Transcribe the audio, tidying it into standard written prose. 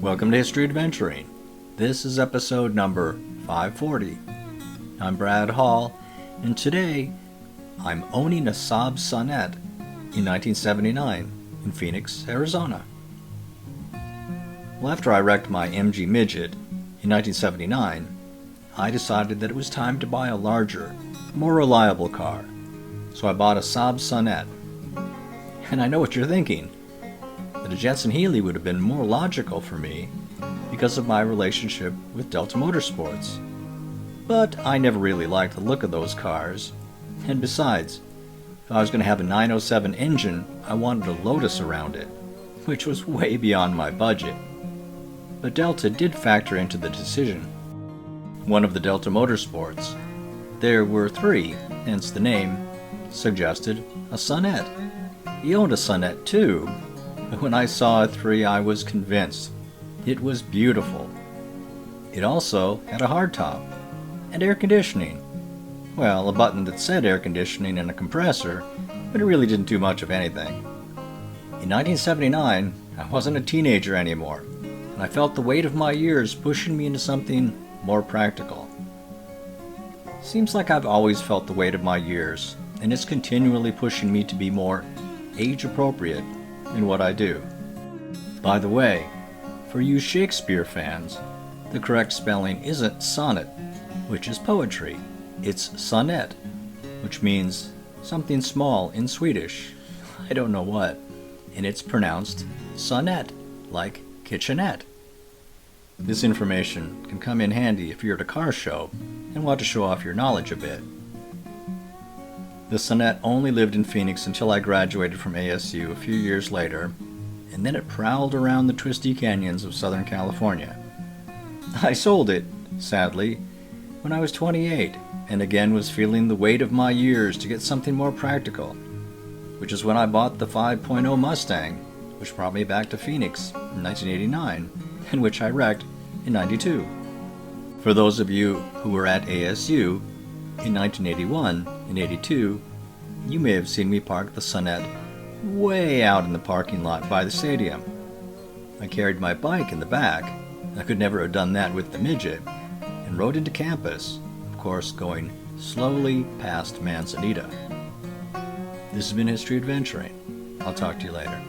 Welcome to History Adventuring. This is episode number 540. I'm Brad Hall, and today I'm owning a Saab Sonett in 1979 in Phoenix, Arizona. Well, after I wrecked my MG Midget in 1979, I decided that it was time to buy a larger, more reliable car. So I bought a Saab Sonett. And I know what you're thinking, that a Jensen Healey would have been more logical for me because of my relationship with Delta Motorsports. But I never really liked the look of those cars, and besides, if I was going to have a 907 engine, I wanted a Lotus around it, which was way beyond my budget. But Delta did factor into the decision. One of the Delta Motorsports, there were three, hence the name, suggested a Sonett. He owned a Sonett too, but when I saw a 3 I was convinced. It was beautiful. It also had a hardtop and air conditioning. Well, a button that said air conditioning and a compressor, but it really didn't do much of anything. In 1979, I wasn't a teenager anymore, and I felt the weight of my years pushing me into something more practical. Seems like I've always felt the weight of my years, and it's continually pushing me to be more age-appropriate in what I do. By the way, for you Shakespeare fans, the correct spelling isn't sonnet, which is poetry. It's sonett, which means something small in Swedish. I don't know what. And it's pronounced sonnet, like kitchenette. This information can come in handy if you're at a car show and want to show off your knowledge a bit. The Sonett only lived in Phoenix until I graduated from ASU a few years later, and then it prowled around the twisty canyons of Southern California. I sold it, sadly, when I was 28, and again was feeling the weight of my years to get something more practical, which is when I bought the 5.0 Mustang, which brought me back to Phoenix in 1989, and which I wrecked in 92. For those of you who were at ASU in 1981 and 82, you may have seen me park the Sonett way out in the parking lot by the stadium. I carried my bike in the back. I could never have done that with the Midget, and rode into campus, of course going slowly past Manzanita. This has been History Adventuring. I'll talk to you later.